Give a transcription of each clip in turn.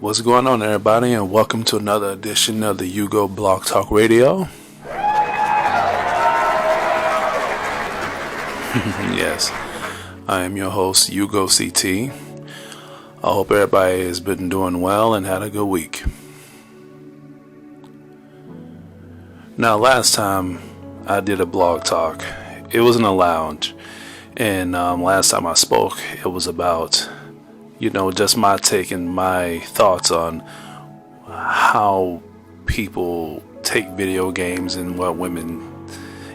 What's going on, everybody, and welcome to another edition of the Hugo Blog Talk Radio. Yes, I am your host, Hugo CT. I hope everybody has been doing well and had a good week. Now, last time I did a blog talk, it was in a lounge, and last time I spoke, it was about just my take and my thoughts on how people take video games and what women,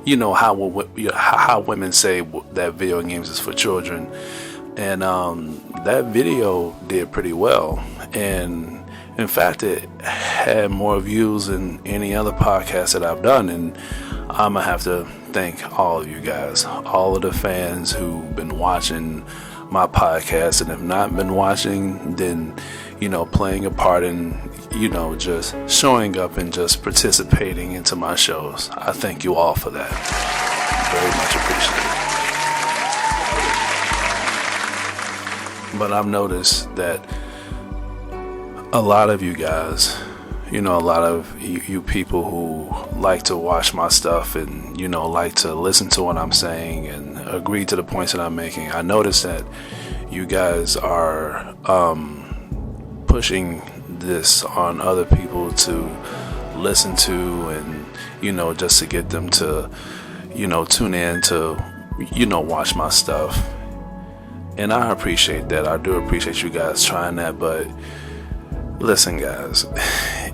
how women say that video games is for children. And that video did pretty well. And in fact, it had more views than any other podcast that I've done. And I'm going to have to thank all of you guys, all of the fans who've been watching my podcast, and if not been watching, then playing a part in just showing up and just participating into my shows. I thank you all for that. Very much appreciated. But I've noticed that a lot of you guys, a lot of you people who like to watch my stuff and like to listen to what I'm saying and agree to the points that I'm making, I noticed that you guys are pushing this on other people to listen to, and just to get them to tune in to watch my stuff. And I appreciate that. I do appreciate you guys trying that. But listen, guys,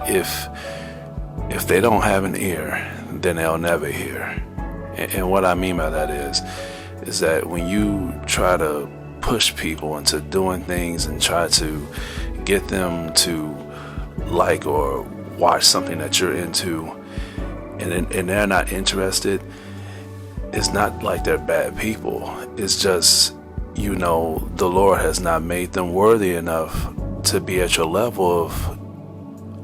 if they don't have an ear, then they'll never hear. And what I mean by that is that when you try to push people into doing things and try to get them to like or watch something that you're into, and they're not interested, it's not like they're bad people. It's just, the Lord has not made them worthy enough to be at your level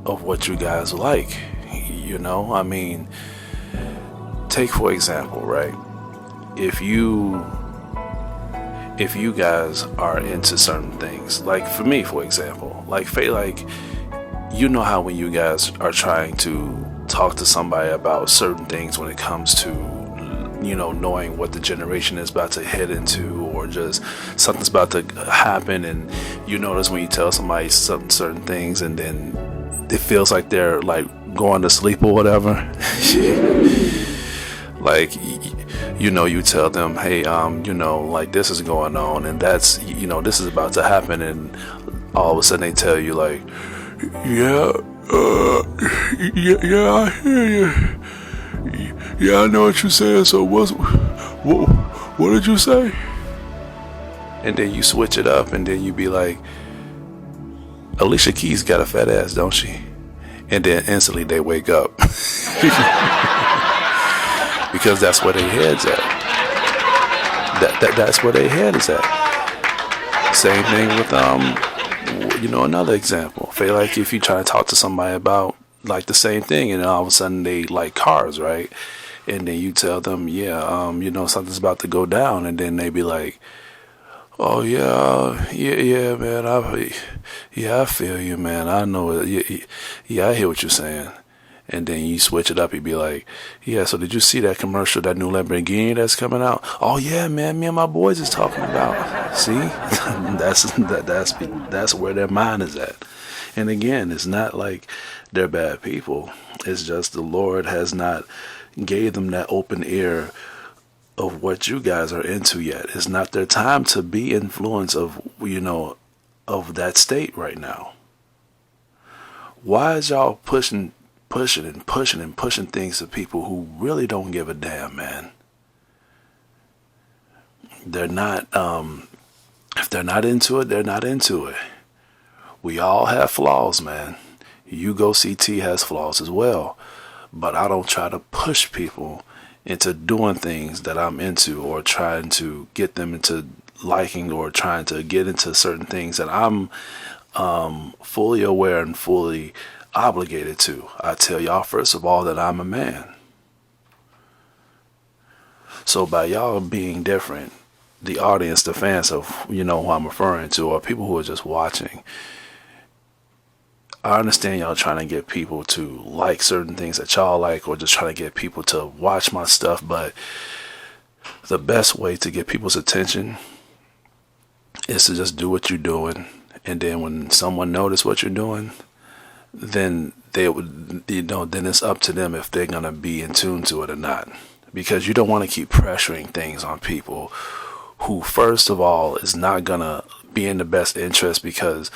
of what you guys like. I mean, take for example, right? If you guys are into certain things, like for me, for example, like how when you guys are trying to talk to somebody about certain things when it comes to knowing what the generation is about to head into, or just something's about to happen, and you notice when you tell somebody certain things and then it feels like they're like going to sleep or whatever. Like, you tell them, hey, like this is going on, and that's, this is about to happen, and all of a sudden they tell you like, yeah, I hear you. Yeah, I know what you're saying. So what did you say? And then you switch it up, and then you be like, Alicia Keys got a fat ass, don't she? And then instantly they wake up. Because that's where their head's at. That's where their head is at. Same thing with another example. Feel like if you try to talk to somebody about like the same thing, and all of a sudden they like cars, right? And then you tell them, something's about to go down, and then they be like, oh yeah, man, I feel you, man. I know it. Yeah, I hear what you're saying. And then you switch it up. You'd be like, yeah, so did you see that commercial, that new Lamborghini that's coming out? Oh yeah, man, me and my boys is talking about. See, that's where their mind is at. And again, it's not like they're bad people. It's just the Lord has not gave them that open ear of what you guys are into yet. It's not their time to be influenced of that state right now. Why is y'all pushing things to people who really don't give a damn, man? They're not, if they're not into it, they're not into it. We all have flaws, man. Hugo CT has flaws as well. But I don't try to push people into doing things that I'm into, or trying to get them into liking, or trying to get into certain things that I'm fully aware and fully obligated to. I tell y'all, first of all, that I'm a man. So by y'all being different, the audience, the fans of, who I'm referring to, or people who are just watching, I understand y'all trying to get people to like certain things that y'all like, or just trying to get people to watch my stuff, but the best way to get people's attention is to just do what you're doing, and then when someone notices what you're doing, then they would, then it's up to them if they're gonna be in tune to it or not. Because you don't want to keep pressuring things on people who, first of all, is not gonna be in the best interest. Because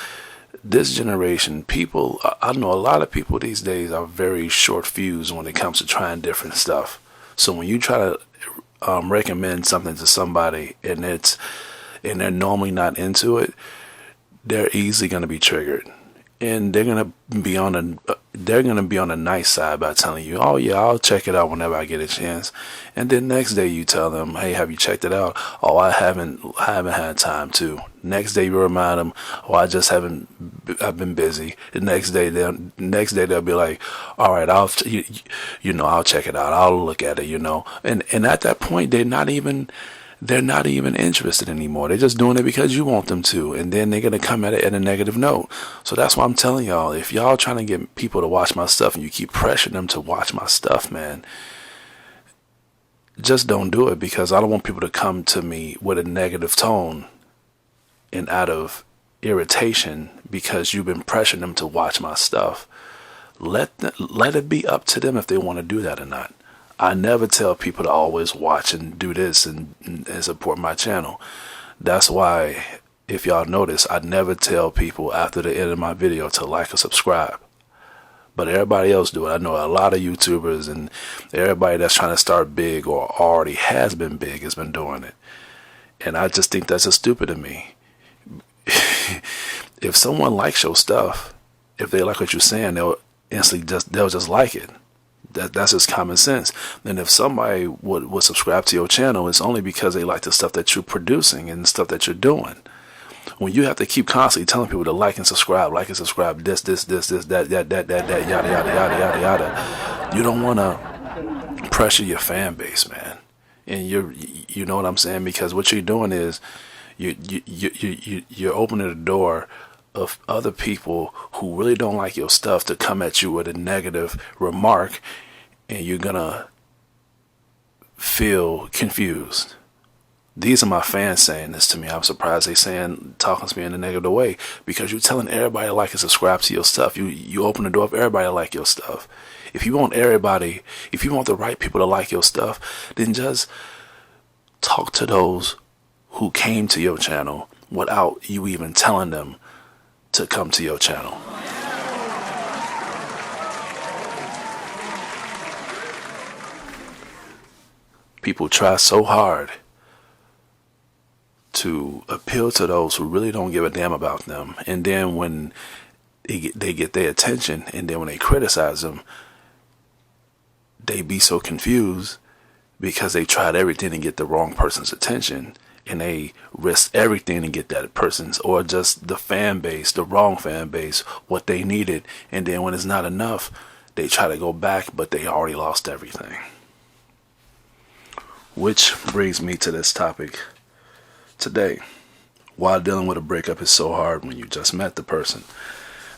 this generation, people, I know a lot of people these days are very short fused when it comes to trying different stuff. So when you try to recommend something to somebody and they're normally not into it, they're easily going to be triggered, and they're going to be on the nice side by telling you, oh yeah, I'll check it out whenever I get a chance. And then next day you tell them, hey, have you checked it out? Oh, I haven't had time to. Next day you remind them, oh, I've been busy. The next day they'll be like, all right, I'll check it out, I'll look at it, and at that point they're not even interested anymore. They're just doing it because you want them to, and then they're gonna come at it at a negative note. So that's why I'm telling y'all, if y'all trying to get people to watch my stuff and you keep pressuring them to watch my stuff, man, just don't do it, because I don't want people to come to me with a negative tone and out of irritation because you've been pressuring them to watch my stuff. Let it be up to them if they want to do that or not. I never tell people to always watch and do this and support my channel. That's why, if y'all notice, I never tell people after the end of my video to like or subscribe. But everybody else do it. I know a lot of YouTubers and everybody that's trying to start big or already has been big has been doing it. And I just think that's just stupid to me. If someone likes your stuff, if they like what you're saying, they'll just like it. That's just common sense. Then if somebody would subscribe to your channel, it's only because they like the stuff that you're producing and the stuff that you're doing. When you have to keep constantly telling people to like and subscribe, this, that, yada, yada, yada, you don't want to pressure your fan base, man. And you know what I'm saying? Because what you're doing is you're opening the door of other people who really don't like your stuff to come at you with a negative remark, and you're gonna feel confused. These are my fans saying this to me. I'm surprised they talking to me in a negative way, because you're telling everybody to like and subscribe to your stuff. You open the door for everybody to like your stuff. If you want the right people to like your stuff, then just talk to those who came to your channel without you even telling them to come to your channel. People try so hard to appeal to those who really don't give a damn about them, and then when they get their attention, and then when they criticize them, they be so confused because they tried everything to get the wrong person's attention, and they risk everything to get that person's, or just the fan base, the wrong fan base, what they needed. And then when it's not enough, they try to go back, but they already lost everything. Which brings me to this topic today. Why dealing with a breakup is so hard when you just met the person.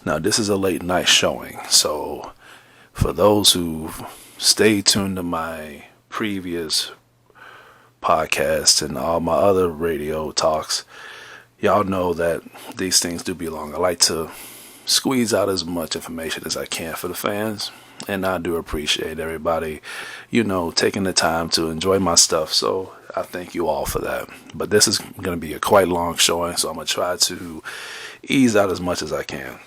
Now, this is a late night showing, so for those who stay tuned to my previous podcasts and all my other radio talks, y'all know that these things do be long. I like to squeeze out as much information as I can for the fans, and I do appreciate everybody, taking the time to enjoy my stuff. So I thank you all for that. But this is going to be a quite long showing, so I'm going to try to ease out as much as I can.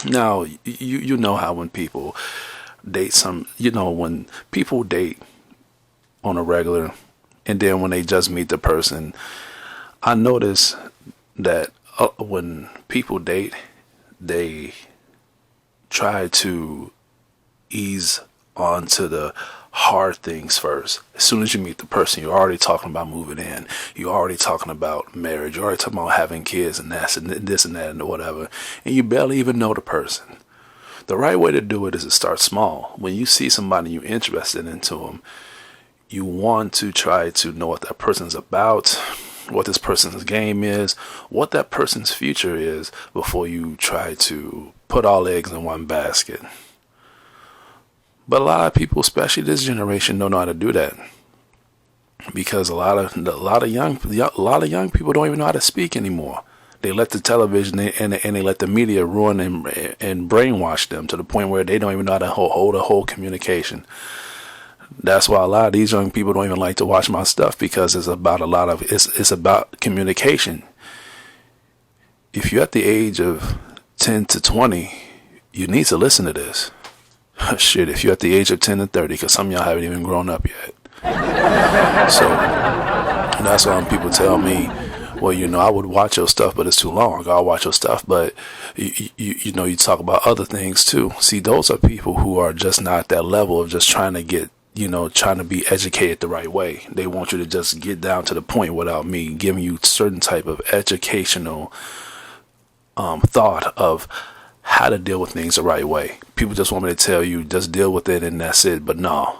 Now, you know how when people date when people date on a regular, and then when they just meet the person, I notice that when people date, they try to ease onto the hard things first. As soon as you meet the person, you're already talking about moving in. You're already talking about marriage. You're already talking about having kids and this and that and whatever. And you barely even know the person. The right way to do it is to start small. When you see somebody you're interested into them, you want to try to know what that person's about, what this person's game is, what that person's future is, before you try to put all eggs in one basket. But a lot of people, especially this generation, don't know how to do that, because a lot of young people don't even know how to speak anymore. They let the television and they let the media ruin and brainwash them to the point where they don't even know how to hold a whole communication. That's why a lot of these young people don't even like to watch my stuff, because it's about communication. If you're at the age of 10 to 20, you need to listen to this. Shit, if you're at the age of 10 to 30, because some of y'all haven't even grown up yet. So that's why when people tell me, well, I would watch your stuff, but it's too long. I'll watch your stuff, but you talk about other things too. See, those are people who are just not at that level of just trying to get, trying to be educated the right way. They want you to just get down to the point without me giving you certain type of educational thought of how to deal with things the right way. People just want me to tell you, just deal with it and that's it. But no,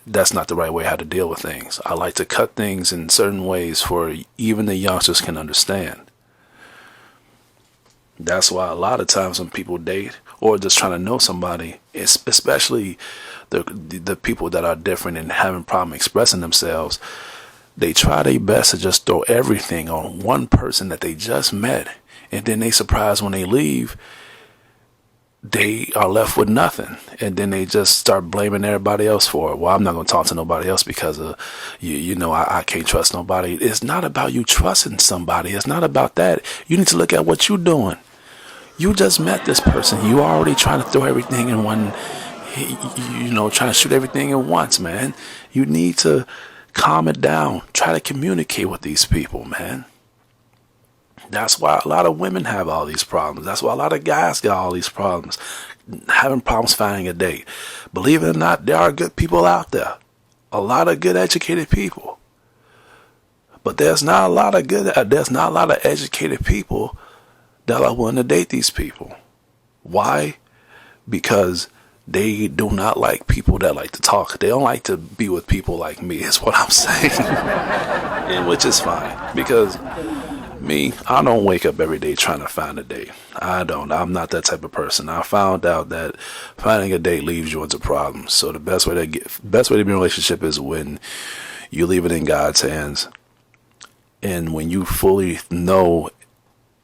that's not the right way how to deal with things. I like to cut things in certain ways for even the youngsters can understand. That's why a lot of times when people date or just trying to know somebody, especially the people that are different and having problem expressing themselves, they try their best to just throw everything on one person that they just met, and then they surprised when they leave, they are left with nothing, and then they just start blaming everybody else for it. Well, I'm not going to talk to nobody else because of I can't trust nobody. It's not about you trusting somebody. It's not about that. You need to look at what you're doing. You just met this person. You already trying to throw everything in one, trying to shoot everything at once, man. You need to calm it down. Try to communicate with these people, man. That's why a lot of women have all these problems. That's why a lot of guys got all these problems, having problems finding a date. Believe it or not, there are good people out there. A lot of good educated people. But there's not a lot of educated people that are willing to date these people. Why? Because they do not like people that like to talk. They don't like to be with people like me, is what I'm saying. And which is fine, because me, I don't wake up every day trying to find a date. I'm not that type of person. I found out that finding a date leaves you into problems. So the best way to be in a relationship is when you leave it in God's hands, and when you fully know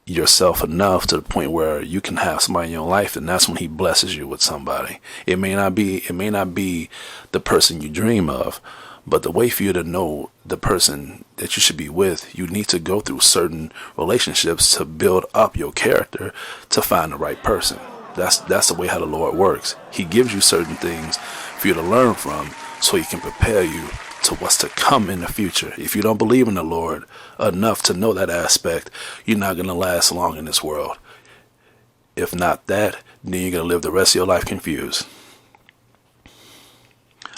yourself enough to the point where you can have somebody in your life, and that's when He blesses you with somebody. It may not be the person you dream of, but the way for you to know the person that you should be with, you need to go through certain relationships to build up your character to find the right person. That's the way how the Lord works. He gives you certain things for you to learn from, so He can prepare you to what's to come in the future. If you don't believe in the Lord enough to know that aspect, you're not going to last long in this world. If not that, then you're going to live the rest of your life confused.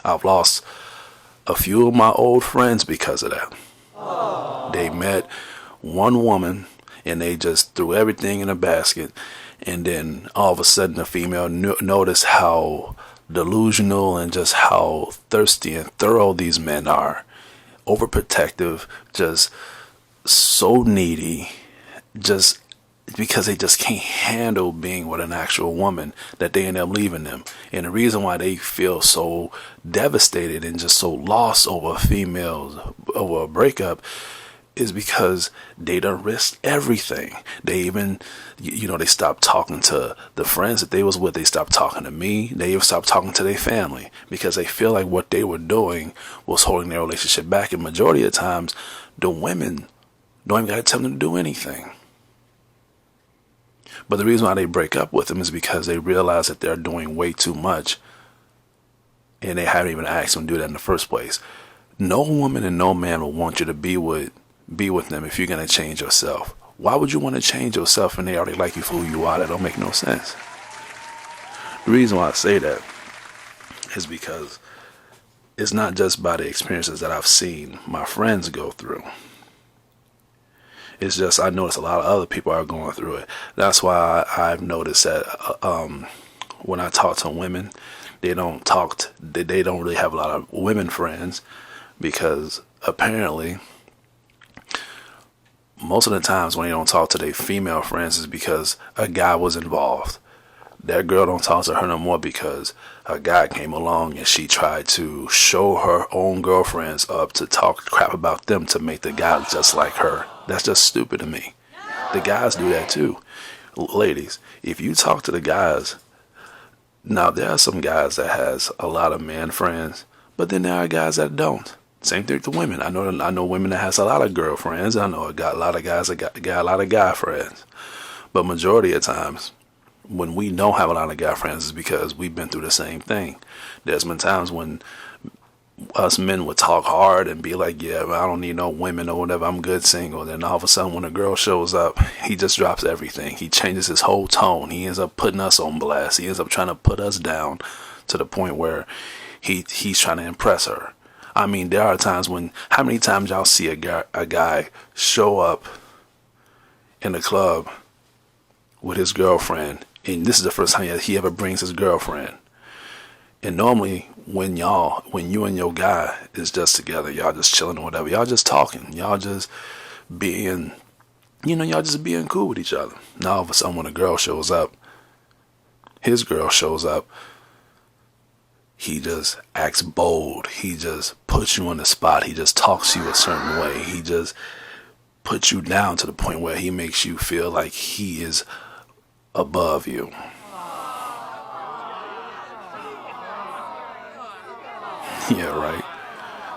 I've lost a few of my old friends because of that. Aww. They met one woman and they just threw everything in a basket, and then all of a sudden the female noticed how delusional and just how thirsty and thorough these men are. Overprotective, just so needy, just because they just can't handle being with an actual woman, that they end up leaving them. And the reason why they feel so devastated and just so lost over a breakup, is because they done risked everything. They even, they stopped talking to the friends that they was with. They stopped talking to me. They even stopped talking to their family, because they feel like what they were doing was holding their relationship back. And majority of the times, the women don't even got to tell them to do anything. But the reason why they break up with them is because they realize that they're doing way too much, and they haven't even asked them to do that in the first place. No woman and no man will want you to be with them if you're going to change yourself. Why would you want to change yourself and they already like you for who you are? That don't make no sense. The reason why I say that is because it's not just by the experiences that I've seen my friends go through. It's just I notice a lot of other people are going through it. That's why I've noticed that when I talk to women, they don't really have a lot of women friends, because apparently most of the times when they don't talk to their female friends is because a guy was involved. that girl don't talk to her no more because a guy came along and she tried to show her own girlfriends up to talk crap about them to make the guy just like her. That's just stupid to me. The guys do that too. Ladies, if you talk to the guys, now there are some guys that has a lot of man friends, but then there are guys that don't. Same thing with the women. I know women that has a lot of girlfriends. I know a lot of guys that got a lot of guy friends. But majority of times, when we don't have a lot of guy friends, is because we've been through the same thing. There's been times when us men would talk hard and be like, yeah, I don't need no women or whatever, I'm good single. Then all of a sudden when a girl shows up, he just drops everything. He changes his whole tone. He ends up putting us on blast. He ends up trying to put us down to the point where he's trying to impress her. I mean, there are times when, how many times y'all see a guy show up in the club with his girlfriend, and this is the first time he ever brings his girlfriend. And normally when you and your guy is just together, y'all just chilling or whatever, y'all just talking, y'all just being, y'all just being cool with each other. Now all of a sudden when a girl shows up, his girl shows up, he just acts bold. He just puts you on the spot. He just talks to you a certain way. He just puts you down to the point where he makes you feel like he is above you. Yeah, right.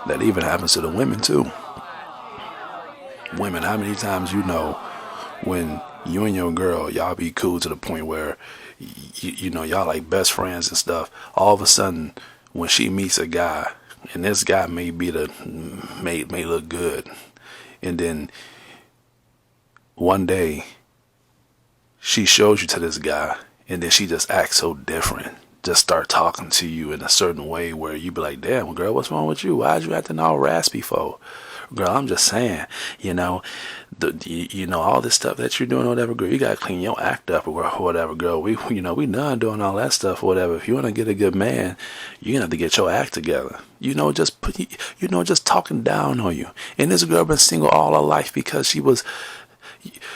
That even happens to the women too. Women, how many times when you and your girl, y'all be cool to the point where y'all like best friends and stuff. All of a sudden, when she meets a guy, and this guy may look good, and then one day she shows you to this guy, and then she just acts so different. Just start talking to you in a certain way where you be like, damn, girl, what's wrong with you? Why'd you acting all raspy for? Girl, I'm just saying, all this stuff that you're doing or whatever, girl, you gotta clean your act up or whatever, girl. We done doing all that stuff or whatever. If you want to get a good man, you're gonna have to get your act together. Just talking down on you. And this girl been single all her life because she was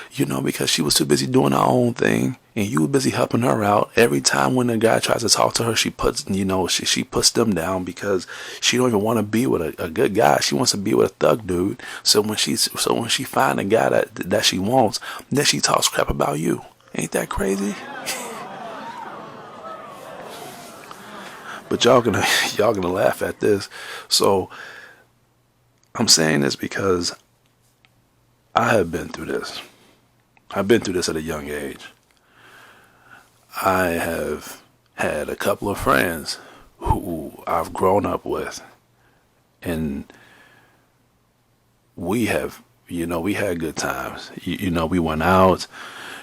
too busy doing her own thing, and you were busy helping her out. Every time when a guy tries to talk to her, she puts them down because she don't even want to be with a good guy. She wants to be with a thug dude. So when she find a guy that she wants, then she talks crap about you. Ain't that crazy? But y'all gonna laugh at this. So I'm saying this because I have been through this. I've been through this at a young age. I have had a couple of friends who I've grown up with, and we had good times. We went out.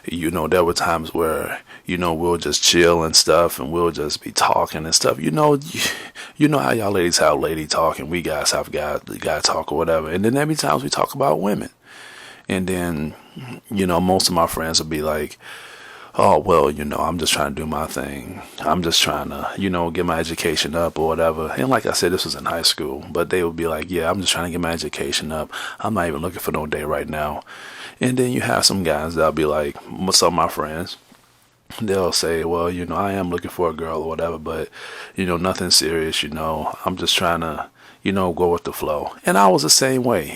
There were times where, we'll just chill and stuff, and we'll just be talking and stuff. You know how y'all ladies have lady talk, and we guys have guy talk or whatever. And then every time we talk about women. And then, most of my friends will be like, oh, well, I'm just trying to do my thing. I'm just trying to, get my education up or whatever. And like I said, this was in high school, but they would be like, yeah, I'm just trying to get my education up. I'm not even looking for no date right now. And then you have some guys that'll be like, some of my friends, they'll say, well, I am looking for a girl or whatever, but, nothing serious, I'm just trying to, go with the flow. And I was the same way.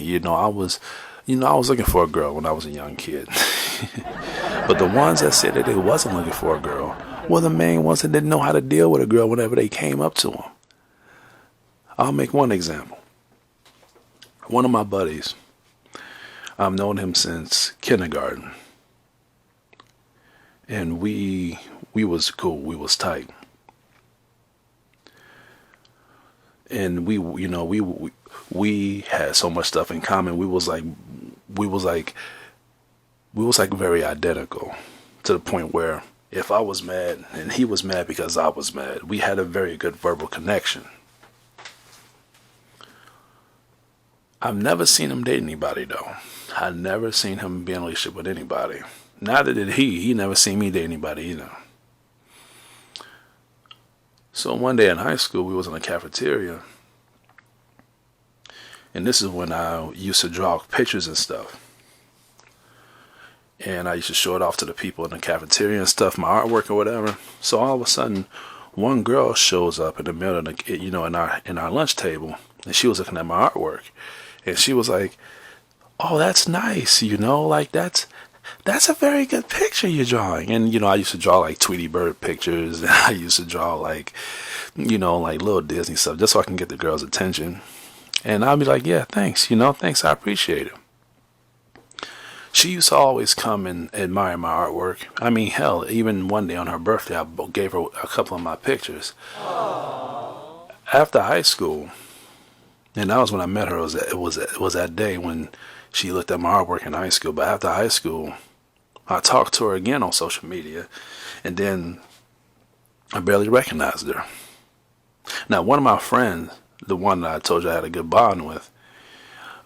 I was looking for a girl when I was a young kid. But the ones that said that they wasn't looking for a girl were the main ones that didn't know how to deal with a girl whenever they came up to them. I'll make one example. One of my buddies, I've known him since kindergarten. And we was cool. We was tight. And we had so much stuff in common. We was like very identical, to the point where if I was mad and he was mad because I was mad, we had a very good verbal connection. I've never seen him date anybody though. I've never seen him be in a relationship with anybody. Neither did he. He never seen me date anybody either. So one day in high school, we was in a cafeteria. And this is when I used to draw pictures and stuff. and I used to show it off to the people in the cafeteria and stuff, my artwork or whatever. So all of a sudden, one girl shows up in the middle of the, in our lunch table, and she was looking at my artwork, and she was like, "Oh, that's nice, like that's a very good picture you're drawing." And I used to draw like Tweety Bird pictures, and I used to draw like like little Disney stuff just so I can get the girl's attention. And I'd be like, "Yeah, thanks, thanks, I appreciate it." She used to always come and admire my artwork. I mean, hell, even one day on her birthday, I gave her a couple of my pictures. After high school, and that was when I met her. It was that day when she looked at my artwork in high school. But after high school, I talked to her again on social media, and then I barely recognized her. Now, one of my friends, the one that I told you I had a good bond with,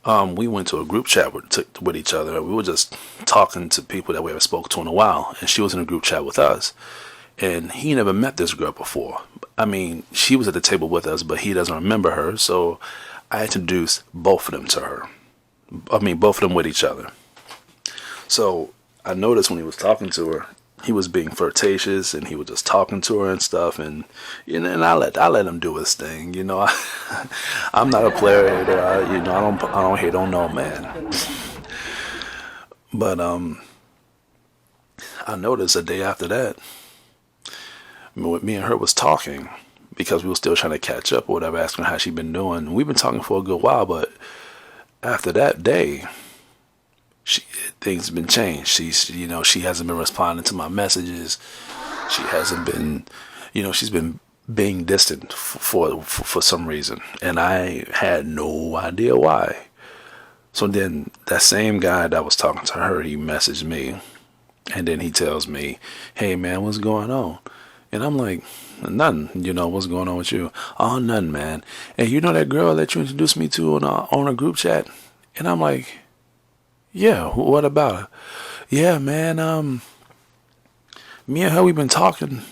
we went to a group chat with each other. We were just talking to people that we haven't spoken to in a while, and she was in a group chat with us. And he never met this girl before. I mean, she was at the table with us, but he doesn't remember her. So I introduced both of them to her. I mean, both of them with each other. So I noticed when he was talking to her, he was being flirtatious, and he was just talking to her and stuff. And and I let him do his thing. I'm not a player hater. I don't hate on no man. But I noticed a day after that, me and her was talking because we were still trying to catch up or whatever, asking her how she'd been doing. We've been talking for a good while, but after that day, things have been changed. She hasn't been responding to my messages. She hasn't been, she's been being distant for some reason, and I had no idea why. So then that same guy that was talking to her, he messaged me, and then he tells me, "Hey man, what's going on?" And I'm like, "Nothing. What's going on with you?" "Oh, nothing, man. And you know that girl that you introduced me to on a group chat?" And I'm like, "Yeah, what about her?" "Yeah, man, me and her, we've been talking,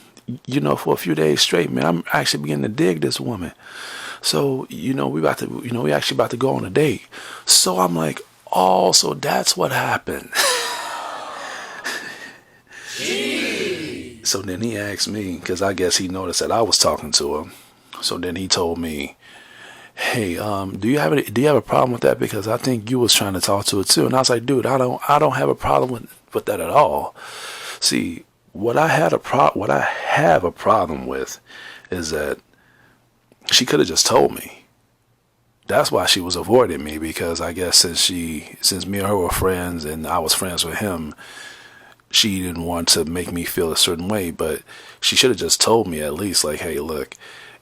for a few days straight, man. I'm actually beginning to dig this woman. So, we actually about to go on a date." So I'm like, "Oh, so that's what happened." So then he asked me, because I guess he noticed that I was talking to him. So then he told me, "Hey, do you have a problem with that? Because I think you was trying to talk to her too." And I was like, "Dude, I don't have a problem with that at all. See, what I have a problem with is that she could have just told me. That's why she was avoiding me, because I guess since me and her were friends and I was friends with him, she didn't want to make me feel a certain way. But she should have just told me at least, like, 'Hey, look,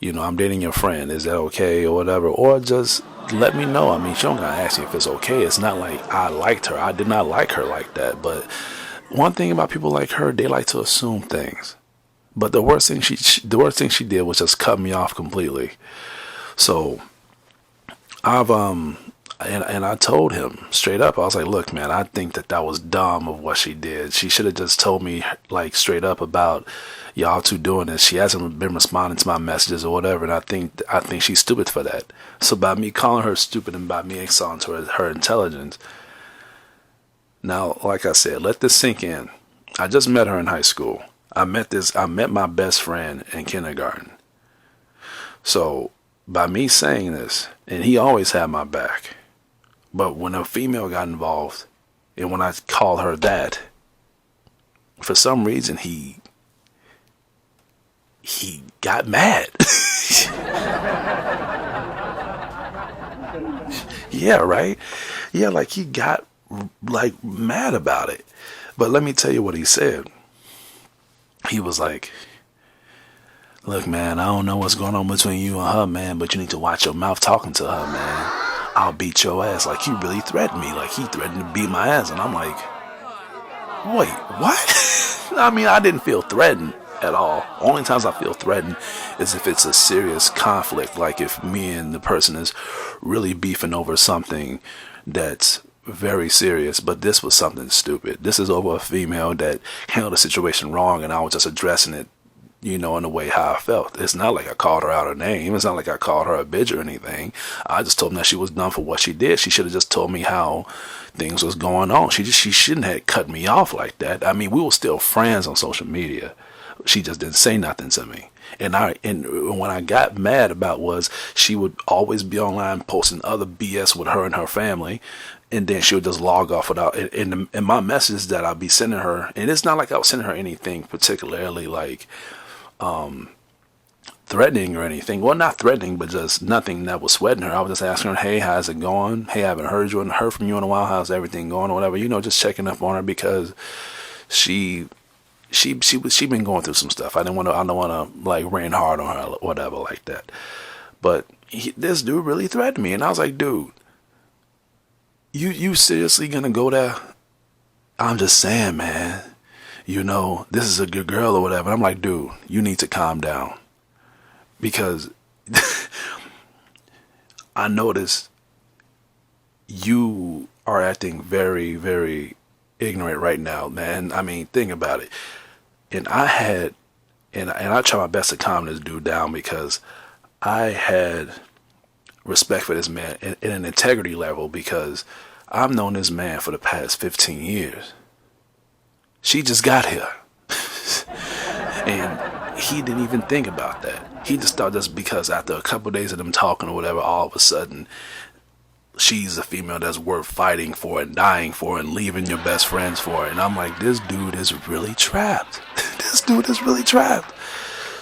I'm dating your friend. Is that okay?' or whatever. Or just let me know. I mean, she don't gotta ask me if it's okay. It's not like I liked her. I did not like her like that. But one thing about people like her, they like to assume things. But the worst thing she did was just cut me off completely. So I've and I told him straight up. I was like, "Look, man, I think that was dumb of what she did. She should have just told me like straight up about y'all two doing this. She hasn't been responding to my messages or whatever, and I think she's stupid for that." So by me calling her stupid and by me insulting to her intelligence. Now, like I said, let this sink in. I just met her in high school. I met my best friend in kindergarten. So by me saying this, and he always had my back, but when a female got involved, and when I called her that, for some reason he got mad. Yeah, right? Yeah, like he got like mad about it. But let me tell you what he said. He was like, "Look, man, I don't know what's going on between you and her, man, but you need to watch your mouth talking to her, man. I'll beat your ass." Like, he really threatened me. Like, he threatened to beat my ass. And I'm like, wait, what? I mean, I didn't feel threatened at all. Only times I feel threatened is if it's a serious conflict. Like if me and the person is really beefing over something that's very serious. But this was something stupid. This is over a female that handled the situation wrong, and I was just addressing it, in the way how I felt. It's not like I called her out her name. It's not like I called her a bitch or anything. I just told him that she was done for what she did. She should have just told me how things was going on. She shouldn't have cut me off like that. I mean, we were still friends on social media. She just didn't say nothing to me. And when I got mad about was she would always be online posting other BS with her and her family, and then she would just log off without. And my message that I'd be sending her, and it's not like I was sending her anything particularly like threatening or anything. Well, not threatening, but just nothing that was sweating her. I was just asking her, hey, how's it going? Hey, I haven't heard from you in a while. How's everything going or whatever? Just checking up on her because she been going through some stuff. I don't want to like rain hard on her or whatever like that. But this dude really threatened me, and I was like, dude, you seriously gonna go there? I'm just saying, man. This is a good girl or whatever. I'm like, dude, you need to calm down, because I noticed you are acting very, very ignorant right now, man. I mean, think about it. And I try my best to calm this dude down, because I had respect for this man in an integrity level, because I've known this man for the past 15 years. She just got here. And he didn't even think about that. He just thought just because after a couple of days of them talking or whatever, all of a sudden she's a female that's worth fighting for and dying for and leaving your best friends for. And I'm like, this dude is really trapped. This dude is really trapped.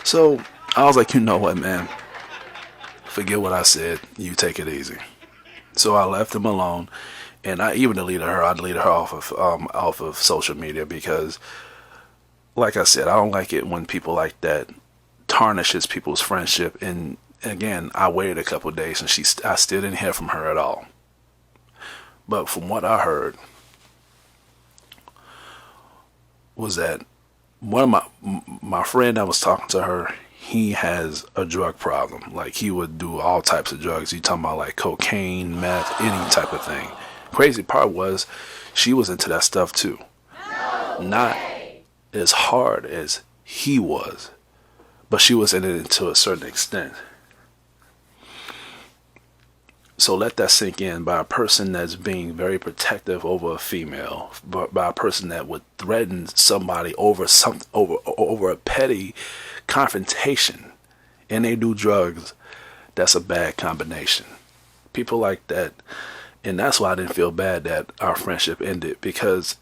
So I was like, you know what, man? Forget what I said. You take it easy. So I left him alone, and I even deleted her. I deleted her off of social media, because, like I said, I don't like it when people like that tarnishes people's friendship. And again, I waited a couple of days, and I still didn't hear from her at all. But from what I heard was that one of my friend that was talking to her, he has a drug problem. Like, he would do all types of drugs. He talking about like cocaine, meth, any type of thing. Crazy part was she was into that stuff too. Not as hard as he was, but she was in it to a certain extent. So let that sink in. By a person that's being very protective over a female, by a person that would threaten somebody over a petty confrontation, and they do drugs, that's a bad combination. People like that. And that's why I didn't feel bad that our friendship ended, because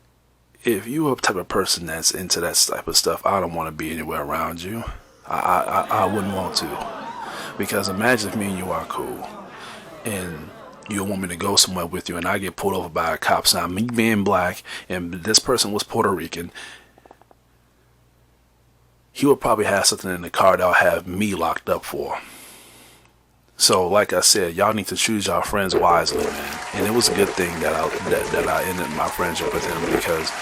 if you're a type of person that's into that type of stuff, I don't want to be anywhere around you. I wouldn't want to. Because imagine if me and you are cool, and you want me to go somewhere with you, and I get pulled over by a cop. Now, me being black, and this person was Puerto Rican, he would probably have something in the car that'll have me locked up for. So, like I said, y'all need to choose y'all friends wisely, man. And it was a good thing that I ended my friendship with him, because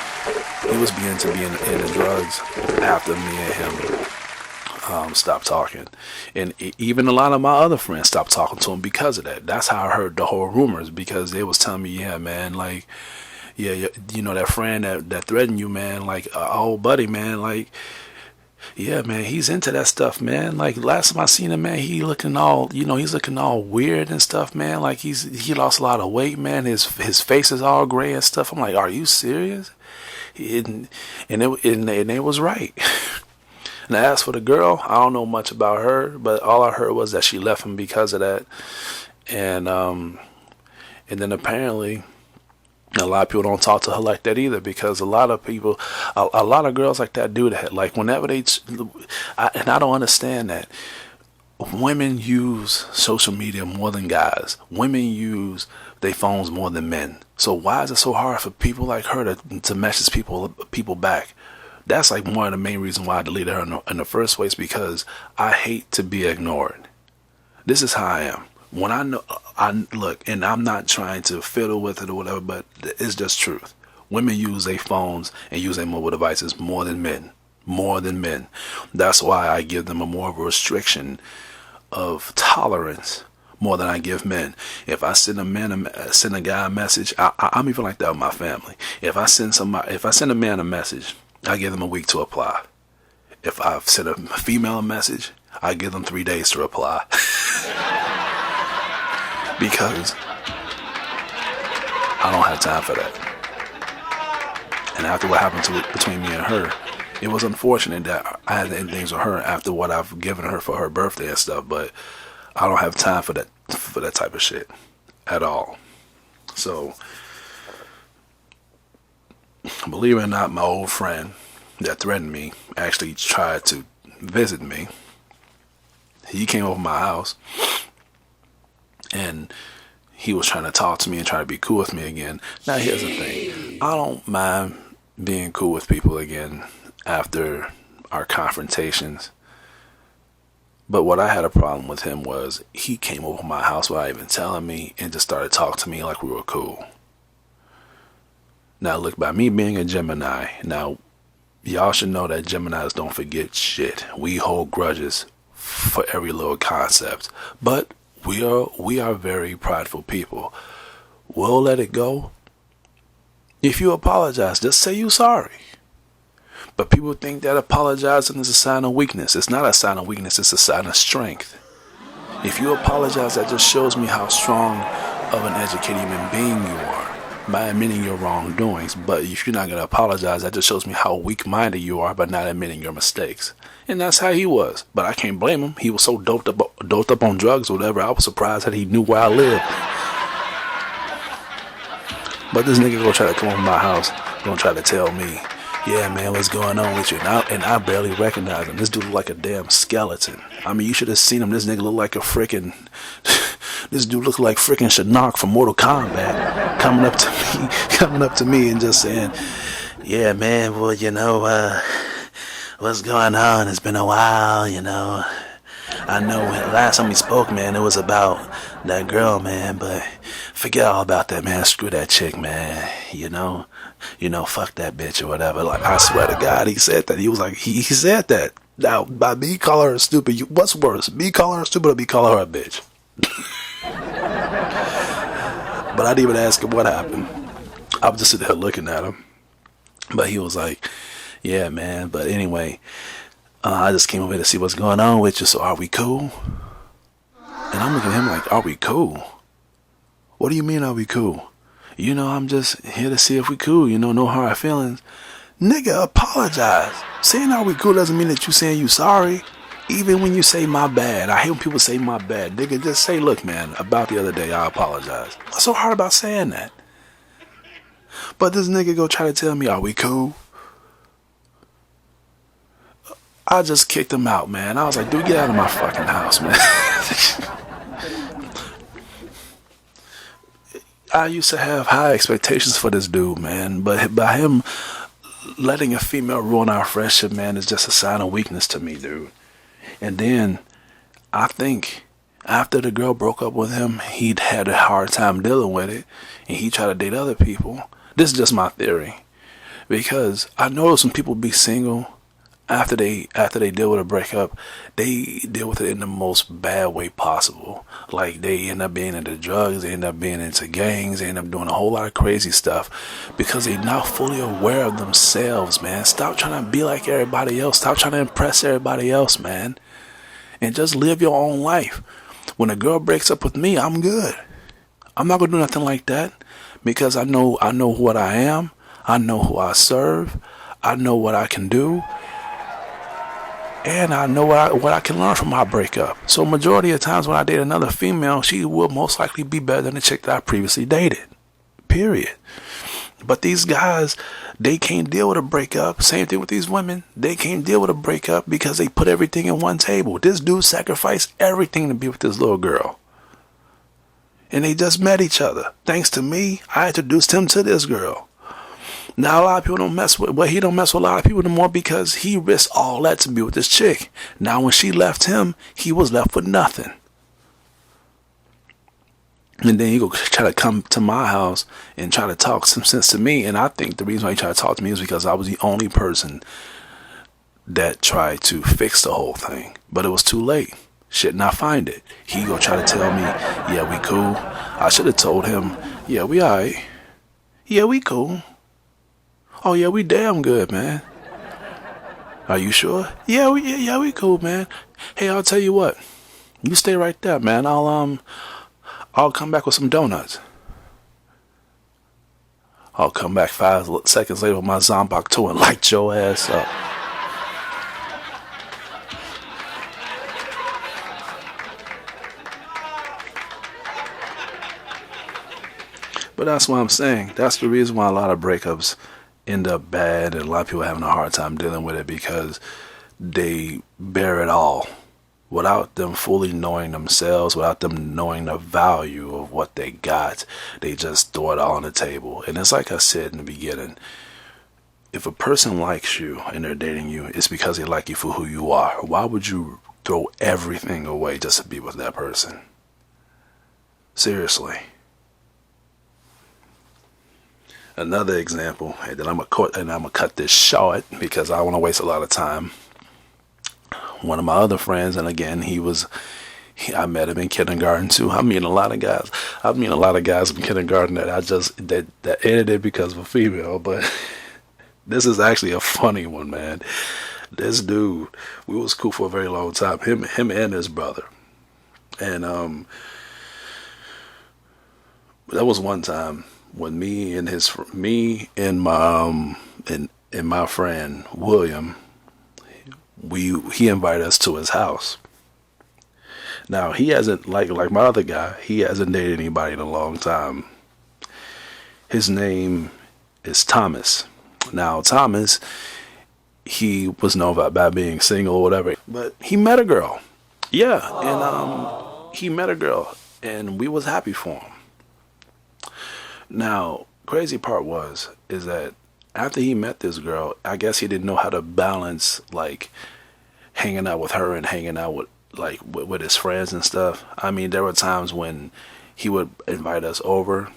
he was beginning to be in the drugs after me and him stopped talking. And even a lot of my other friends stopped talking to him because of that. That's how I heard the whole rumors, because they was telling me, yeah, man, like, yeah, that friend that threatened you, man, like, old buddy, man, like, yeah, man, he's into that stuff, man. Like, last time I seen him, man, he's looking all weird and stuff, man. Like, he lost a lot of weight, man. His face is all gray and stuff. I'm like, are you serious? And it was right. Now, as for the girl, I don't know much about her, but all I heard was that she left him because of that. And then apparently a lot of people don't talk to her like that either, because a lot of girls like that do that. Like, whenever and I don't understand that. Women use social media more than guys. Women use their phones more than men. So why is it so hard for people like her to message people back? That's like one of the main reasons why I deleted her in the first place, because I hate to be ignored. This is how I am. When I look, and I'm not trying to fiddle with it or whatever, but it's just truth. Women use their phones and use their mobile devices more than men. More than men. That's why I give them more of a restriction of tolerance more than I give men. If I send a guy a message, I'm even like that with my family. If I send a man a message, I give them a week to apply. if I send a female a message, I give them 3 days to reply. Because I don't have time for that. And after what happened between me and her, it was unfortunate that I had to end things with her after what I've given her for her birthday and stuff, but I don't have time for that type of shit at all. So, believe it or not, my old friend that threatened me actually tried to visit me. He came over my house and he was trying to talk to me and try to be cool with me again. Now here's the thing. I don't mind being cool with people again after our confrontations. But what I had a problem with him was he came over my house without even telling me and just started talking to me like we were cool. Now look, by me being a Gemini, now y'all should know that Geminis don't forget shit. We hold grudges for every little concept. But we are very prideful people. We'll let it go. If you apologize, just say you're sorry. But people think that apologizing is a sign of weakness. It's not a sign of weakness, it's a sign of strength. If you apologize, that just shows me how strong of an educated human being you are by admitting your wrongdoings. But if you're not going to apologize, that just shows me how weak-minded you are by not admitting your mistakes. And that's how he was. But I can't blame him. He was so doped up on drugs or whatever. I was surprised that he knew where I lived. But this nigga gonna try to come over my house, gonna try to tell me, yeah, man, what's going on with you? And I barely recognize him. This dude look like a damn skeleton. I mean, you should have seen him. This nigga look like a freaking... This dude look like freaking Shinnok from Mortal Kombat coming up to me and just saying, yeah, man, well, you know, what's going on? It's been a while, you know. I know last time we spoke, man, it was about that girl, man, but forget all about that, man. Screw that chick, man. You know, fuck that bitch or whatever. Like, I swear to God, he said that. He was like, he said that. Now, by me calling her stupid, what's worse? Me calling her stupid or me calling her a bitch? But I didn't even ask him what happened. I was just sitting there looking at him. But he was like, yeah, man. But anyway, I just came over here to see what's going on with you. So are we cool? And I'm looking at him like, are we cool? What do you mean, are we cool? You know, I'm just here to see if we cool. You know, no hard feelings. Nigga, apologize. Saying are we cool doesn't mean that you saying you sorry. Even when you say my bad. I hate when people say my bad. Nigga, just say, look, man, about the other day, I apologize. What's so hard about saying that? But this nigga go try to tell me, are we cool? I just kicked him out, man. I was like, dude, get out of my fucking house, man. I used to have high expectations for this dude, man. But by him letting a female ruin our friendship, man, is just a sign of weakness to me, dude. And then I think after the girl broke up with him, he'd had a hard time dealing with it. And he tried to date other people. This is just my theory. Because I know some people be single after they deal with a breakup, they deal with it in the most bad way possible. Like, they end up being into drugs, they end up being into gangs, they end up doing a whole lot of crazy stuff because they're not fully aware of themselves, man. Stop trying to be like everybody else. Stop trying to impress everybody else, man. And just live your own life. When a girl breaks up with me, I'm good. I'm not gonna do nothing like that because I know what I am. I know who I serve. I know what I can do. And I know what I can learn from my breakup. So majority of times when I date another female, she will most likely be better than the chick that I previously dated. Period. But these guys, they can't deal with a breakup. Same thing with these women. They can't deal with a breakup because they put everything in one table. This dude sacrificed everything to be with this little girl. And they just met each other. Thanks to me, I introduced him to this girl. Now a lot of people don't mess with, well, he don't mess with a lot of people anymore because he risked all that to be with this chick. Now when she left him, he was left with nothing. And then he go try to come to my house and try to talk some sense to me. And I think the reason why he tried to talk to me is because I was the only person that tried to fix the whole thing. But it was too late. Shouldn't I find it? He go try to tell me, yeah, we cool. I should have told him, yeah, we alright. Yeah, we cool. Oh, yeah, we damn good, man. Are you sure? Yeah, we cool, man. Hey, I'll tell you what. You stay right there, man. I'll come back with some donuts. I'll come back 5 seconds later with my Zombok 2 and light your ass up. But that's what I'm saying. That's the reason why a lot of breakups end up bad and a lot of people having a hard time dealing with it because they bear it all without them fully knowing themselves, without them knowing the value of what they got. They just throw it all on the table. And it's like I said in the beginning, if a person likes you and they're dating you, it's because they like you for who you are. Why would you throw everything away just to be with that person? Seriously. Another example, and then I'm gonna cut this short because I don't want to waste a lot of time. One of my other friends, and again, I met him in kindergarten too. I mean, a lot of guys. I mean, a lot of guys in kindergarten that ended it because of a female. But this is actually a funny one, man. This dude, we was cool for a very long time. Him and his brother, and that was one time when me and my friend William, he invited us to his house. Now he hasn't like my other guy, he hasn't dated anybody in a long time. His name is Thomas. Now Thomas, he was known about being single or whatever, but he met a girl. Yeah, and he met a girl, and we was happy for him. Now, crazy part is that after he met this girl, I guess he didn't know how to balance like hanging out with her and hanging out with his friends and stuff. I mean, there were times when he would invite us over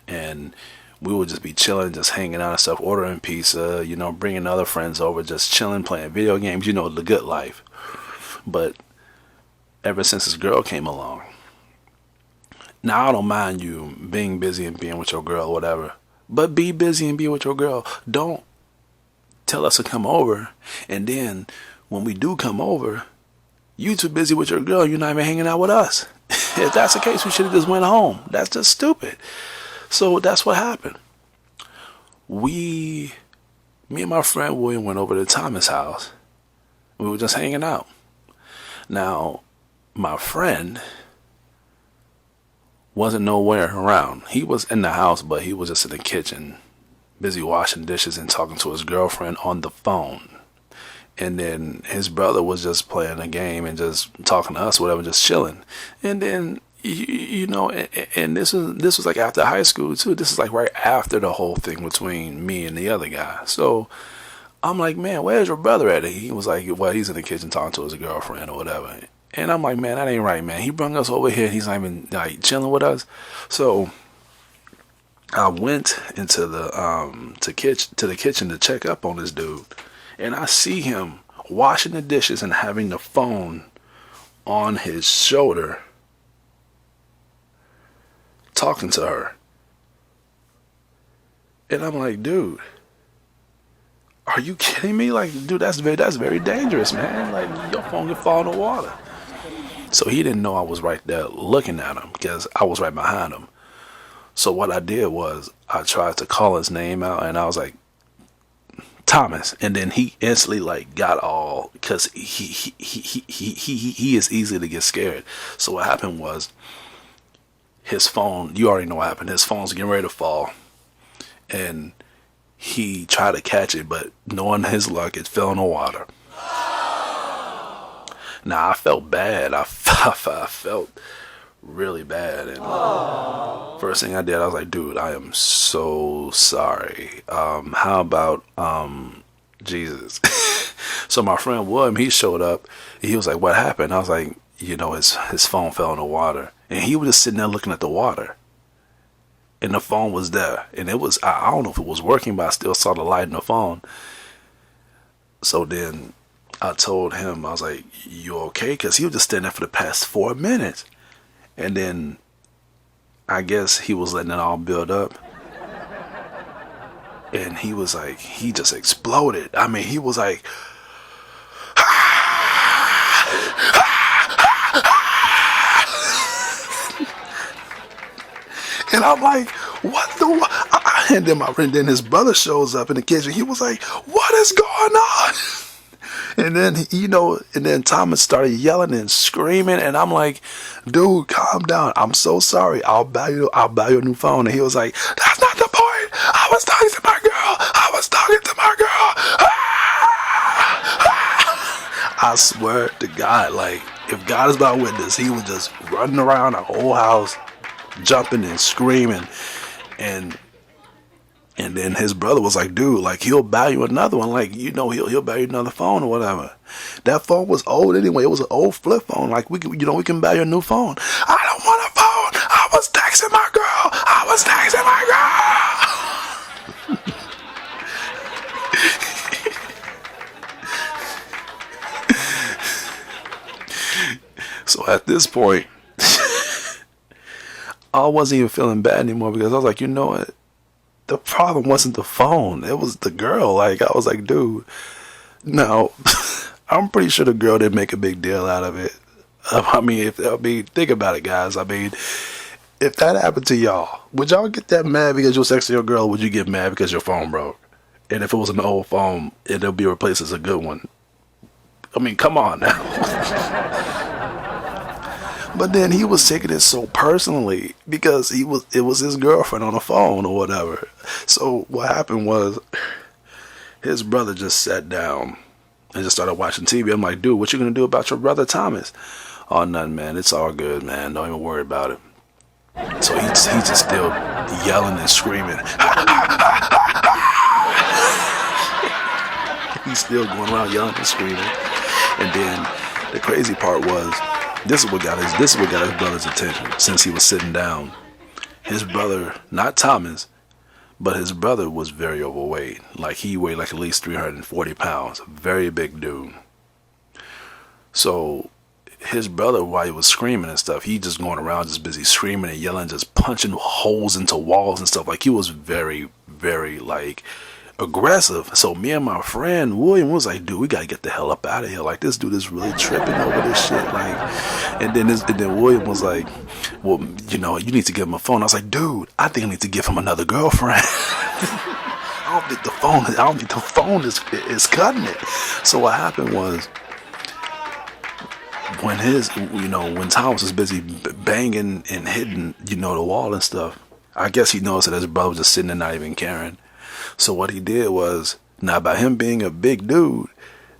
and we would just be chilling, just hanging out and stuff, ordering pizza, bringing other friends over, just chilling, playing video games, the good life. But ever since this girl came along, now, I don't mind you being busy and being with your girl or whatever, but be busy and be with your girl. Don't tell us to come over, and then when we do come over, you too busy with your girl, you're not even hanging out with us. If that's the case, we should have just went home. That's just stupid. So that's what happened. Me and my friend William went over to Thomas' house. We were just hanging out. Now, my friend wasn't nowhere around. He was in the house, but he was just in the kitchen, busy washing dishes and talking to his girlfriend on the phone. And then his brother was just playing a game and just talking to us, whatever, just chilling. And then, and this was like after high school too. This is like right after the whole thing between me and the other guy. So I'm like, man, where's your brother at? He was like, well, he's in the kitchen talking to his girlfriend or whatever. And I'm like, man, that ain't right, man. He brought us over here and he's not even like chilling with us. So I went into the kitchen to check up on this dude, and I see him washing the dishes and having the phone on his shoulder, talking to her. And I'm like, dude, are you kidding me? Like, dude, that's very dangerous, man. Like, your phone could fall in the water. So he didn't know I was right there looking at him because I was right behind him. So what I did was I tried to call his name out and I was like, Thomas. And then he instantly like got all, because he is easy to get scared. So what happened was his phone, you already know what happened. His phone's getting ready to fall. And he tried to catch it, but knowing his luck, it fell in the water. Now, I felt bad. I felt really bad. And first thing I did, I was like, dude, I am so sorry. How about Jesus? So my friend William, he showed up. He was like, what happened? I was like, his phone fell in the water. And he was just sitting there looking at the water. And the phone was there. And it was, I don't know if it was working, but I still saw the light in the phone. So then I told him, I was like, you okay? Because he was just standing there for the past 4 minutes. And then I guess he was letting it all build up. And he was like, he just exploded. I mean, he was like, And I'm like, what the? And then his brother shows up in the kitchen. He was like, what is going on? And then, and then Thomas started yelling and screaming. And I'm like, dude, calm down. I'm so sorry. I'll buy you a new phone. And he was like, that's not the point. I was talking to my girl. I swear to God, like, if God is my witness, he was just running around the whole house, jumping and screaming. And then his brother was like, dude, like, he'll buy you another one. Like, he'll buy you another phone or whatever. That phone was old anyway. It was an old flip phone. Like, we can buy you a new phone. I don't want a phone. I was texting my girl. So at this point, I wasn't even feeling bad anymore, because I was like, you know what? The problem wasn't the phone. It was the girl. Like, I was like, dude, no. I'm pretty sure the girl didn't make a big deal out of it. Think about it, guys. I mean, if that happened to y'all, would y'all get that mad because you were texting your girl? Or would you get mad because your phone broke? And if it was an old phone, it'll be replaced as a good one. I mean, come on now. But then he was taking it so personally because it was his girlfriend on the phone or whatever. So what happened was, his brother just sat down and just started watching TV. I'm like, dude, what you gonna do about your brother Thomas? Oh, nothing, man. It's all good, man. Don't even worry about it. So he's just still yelling and screaming. He's still going around yelling and screaming. And then the crazy part was, this is what got his brother's attention. Since he was sitting down, his brother, not Thomas, but his brother was very overweight. Like, he weighed like at least 340 pounds. Very big dude. So his brother, while he was screaming and stuff, he just going around just busy screaming and yelling, just punching holes into walls and stuff. Like, he was very, very, like, aggressive. So me and my friend William was like, dude, we gotta get the hell up out of here. Like, this dude is really tripping over this shit. Like, and then William was like, well, you need to give him a phone. I was like, dude, I think I need to give him another girlfriend. I don't think the phone is cutting it. So what happened was, when Thomas was busy banging and hitting, the wall and stuff, I guess he noticed that his brother was just sitting there not even caring. So what he did was, now by him being a big dude,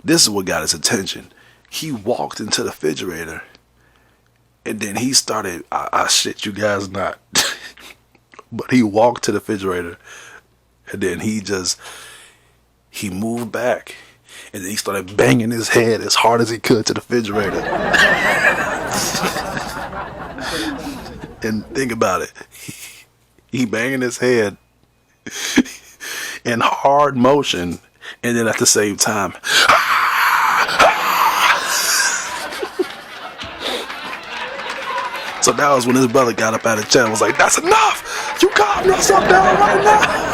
this is what got his attention. He walked into the refrigerator, and then he started, I shit you guys not, but he walked to the refrigerator, and then he moved back, and then he started banging his head as hard as he could to the refrigerator. And think about it. He banging his head in hard motion, and then at the same time, so that was when his brother got up out of the chair and was like, that's enough, you calm yourself down right now.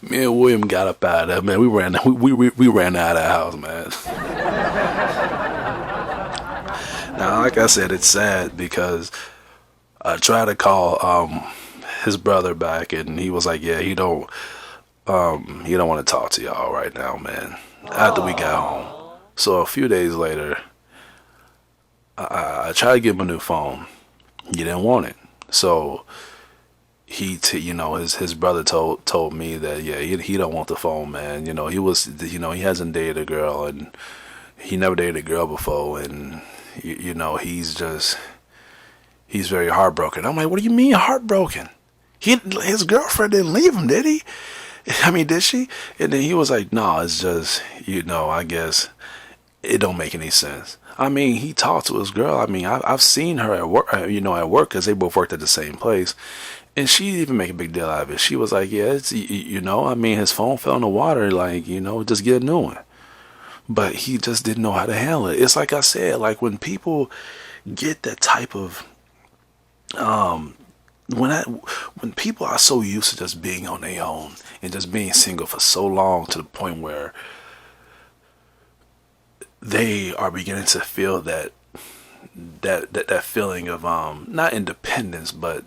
Me and William got up out of there, man. We ran out of the house, man. Now, like I said, it's sad because I tried to call his brother back, and he was like, yeah, he don't want to talk to y'all right now, man, after we got home. So a few days later, I tried to give him a new phone. He didn't want it. So his brother told me that, yeah, he don't want the phone, man. He hasn't dated a girl, and he never dated a girl before, and he's very heartbroken. I'm like, what do you mean heartbroken? His girlfriend didn't leave him, did he? I mean, did she? And then he was like, no, it's just, I guess it don't make any sense. I mean, he talked to his girl. I mean, I've seen her at work, at work, because they both worked at the same place. And she didn't even make a big deal out of it. She was like, yeah, it's, I mean, his phone fell in the water, like, just get a new one. But he just didn't know how to handle it. It's like I said, like, when people get that type of, when people are so used to just being on their own and just being single for so long, to the point where they are beginning to feel that that feeling of not independence, but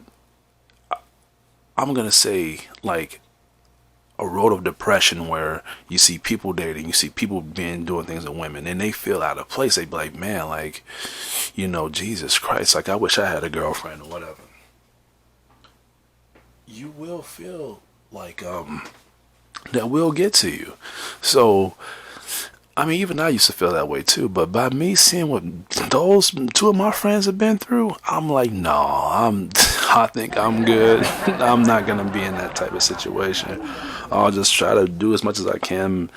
I'm gonna say like a road of depression where you see people dating, you see people being doing things with women, and they feel out of place. They be like, man, like, Jesus Christ, like I wish I had a girlfriend or whatever. You will feel like that will get to you. So I mean, even I used to feel that way too. But by me seeing what those two of my friends have been through, I'm like, no, I think I'm good. I'm not gonna be in that type of situation. I'll just try to do as much as I can,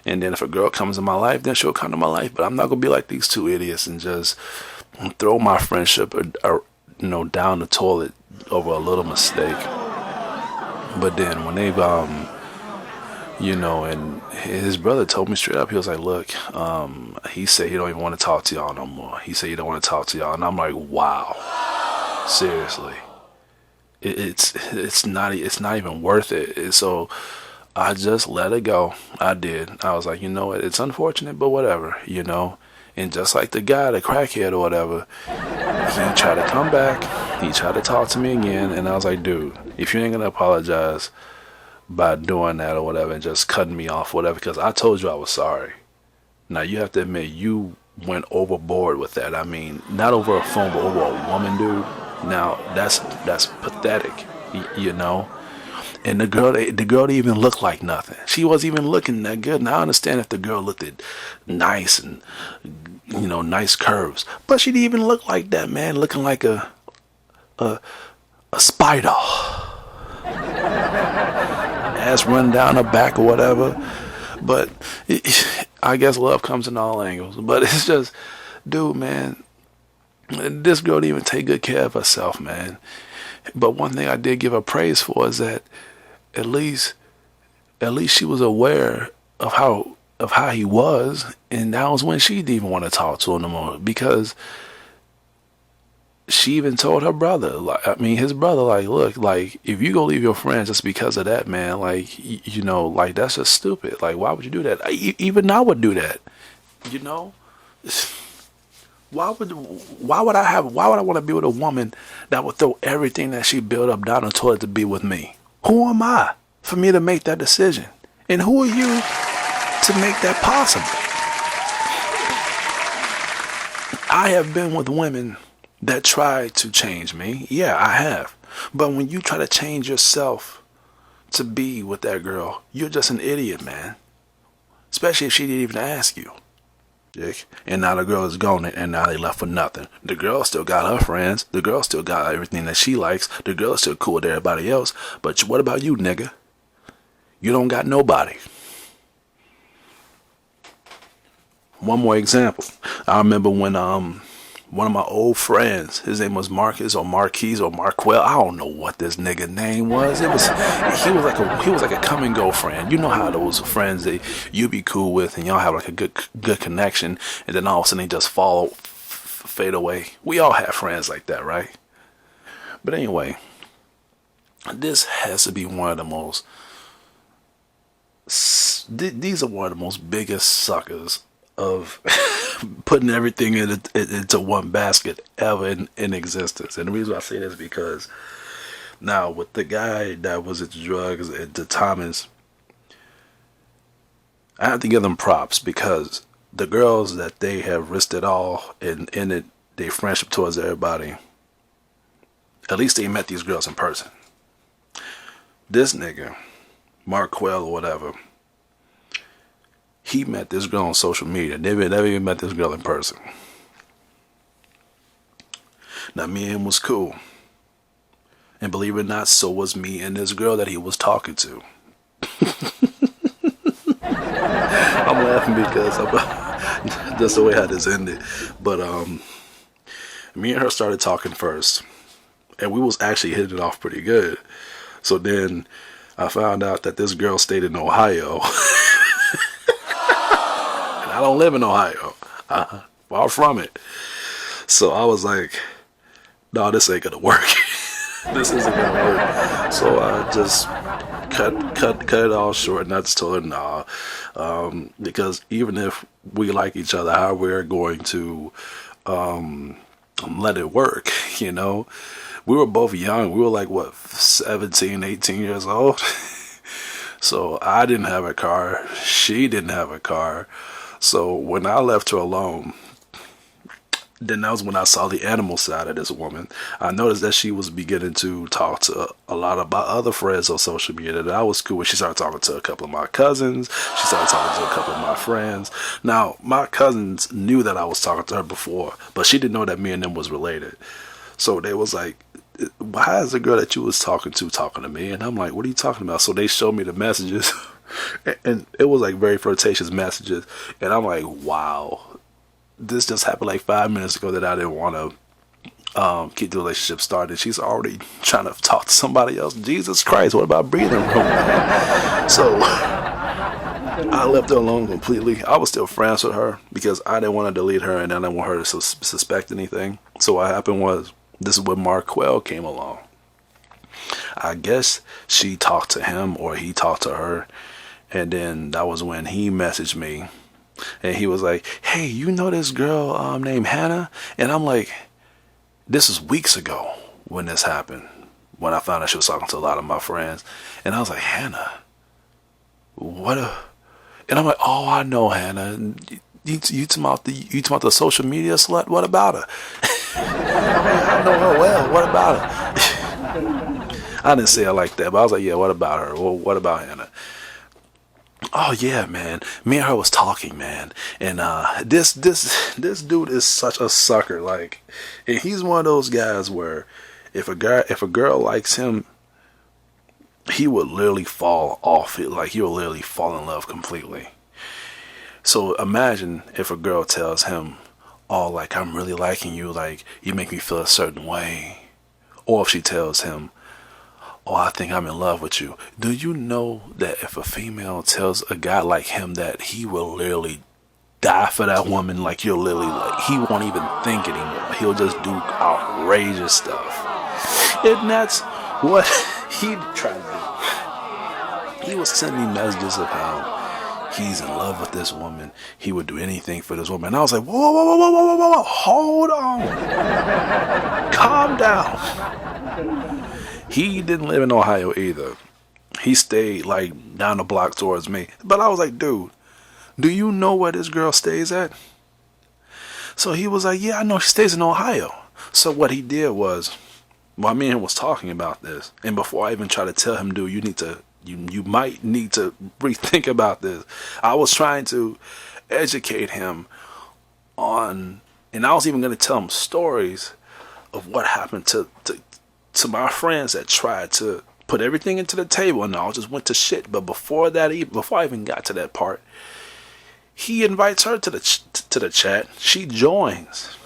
and then if a girl comes in my life, then she'll come to my life. But I'm not gonna be like these two idiots and just throw my friendship, down the toilet over a little mistake. But then when they've and his brother told me straight up, he was like, look, he said he don't even want to talk to y'all no more. He said he don't want to talk to y'all. And I'm like, wow, seriously. It's not even worth it. So I just let it go. I did. I was like, you know what? It's unfortunate, but whatever. And just like the guy, the crackhead or whatever, he tried to come back. He tried to talk to me again. And I was like, dude, if you ain't going to apologize by doing that or whatever and just cutting me off, whatever, because I told you I was sorry. Now, you have to admit, you went overboard with that. I mean, not over a phone, but over a woman, dude. Now, that's pathetic, And the girl didn't even look like nothing. She wasn't even looking that good. Now, I understand if the girl looked at nice and, nice curves. But she didn't even look like that, man. Looking like a spider. Ass run down her back or whatever. But I guess love comes in all angles. But it's just, dude, man, this girl didn't even take good care of herself, man. But one thing I did give her praise for is that at least she was aware of how he was, and that was when she didn't even want to talk to him no more, because she even told her brother, his brother, like, look, like, if you go leave your friends just because of that, man, like, like, that's just stupid. Like, why would you do that? Even I would do that, Why would I want to be with a woman that would throw everything that she built up down the toilet to be with me? Who am I for me to make that decision? And who are you to make that possible? I have been with women that tried to change me. Yeah, I have. But when you try to change yourself to be with that girl, you're just an idiot, man. Especially if she didn't even ask you. And now the girl is gone, and now they left for nothing. The girl still got her friends. The girl still got everything that she likes. The girl is still cool with everybody else. But what about you, nigga? You don't got nobody. One more example. I remember when one of my old friends, his name was Marcus or Marquise or Marquel. I don't know what this nigga name was. He was like a come and go friend. You know how those friends that you be cool with and y'all have like a good connection, and then all of a sudden they just fade away. We all have friends like that, right? But anyway, this has to be one of the most. These are one of the most biggest suckers of putting everything into one basket ever in existence. And the reason I say this is because now with the guy that was into drugs at the Thomas, I have to give them props, because the girls that they have risked it all and ended their friendship towards everybody, at least they met these girls in person. This nigga, Marquel or whatever, he met this girl on social media. Never even met this girl in person. Now, me and him was cool. And believe it or not, so was me and this girl that he was talking to. I'm laughing because that's the way how this ended. But me and her started talking first. And we was actually hitting it off pretty good. So then I found out that this girl stayed in Ohio. I don't live in Ohio. Far from it. So I was like, no, this ain't gonna work. This isn't gonna work. So I just cut it all short, and I just told her nah. Because even if we like each other, how we're going to let it work, you know. We were both young. We were like, what, 17, 18 years old? So I didn't have a car. She didn't have a car. So when I left her alone, then that was when I saw the animal side of this woman. I noticed that she was beginning to talk to a lot of my other friends on social media that I was cool with. She started talking to a couple of my cousins. She started talking to a couple of my friends. Now, my cousins knew that I was talking to her before, but she didn't know that me and them was related. So they was like, why is the girl that you was talking to me? And I'm like, what are you talking about? So they showed me the messages. And it was like very flirtatious messages. And I'm like, wow. This just happened like 5 minutes ago that I didn't want to keep the relationship started. She's already trying to talk to somebody else. Jesus Christ, what about breathing room, man? So I left her alone completely. I was still friends with her because I didn't want to delete her and I didn't want her to suspect anything. So what happened was, this is when Marquel came along. I guess she talked to him or he talked to her. And then that was when he messaged me. And he was like, hey, you know this girl named Hannah? And I'm like, this was weeks ago when this happened. When I found out she was talking to a lot of my friends. And I was like, Hannah? And I'm like, oh, I know Hannah. You talking about the social media slut? What about her? I know her well. What about her? I didn't say it like that, but I was like, yeah, what about her? Well, what about Hannah? Oh yeah, man. Me and her was talking, man. And this dude is such a sucker. Like, and he's one of those guys where if a girl likes him, he would literally fall off it. Like, he would literally fall in love completely. So imagine if a girl tells him, oh, like, I'm really liking you, like, you make me feel a certain way. Or if she tells him, oh, I think I'm in love with you. Do you know that if a female tells a guy like him that he will literally die for that woman, like, you'll literally, like, he won't even think anymore. He'll just do outrageous stuff. And that's what he tried to do. He was sending me messages of how he's in love with this woman. He would do anything for this woman. And I was like, whoa, whoa, whoa, whoa, whoa, whoa, whoa, hold on. Calm down. He didn't live in Ohio either. He stayed like down the block towards me. But I was like, dude, do you know where this girl stays at? So he was like, yeah, I know she stays in Ohio. So what he did was, while me and him was talking about this, and before I even tried to tell him, dude, you might need to rethink about this, I was trying to educate him on, and I was even going to tell him stories of what happened to my friends that tried to put everything into the table and all just went to shit. But before I even got to that part, he invites her to the chat. She joins,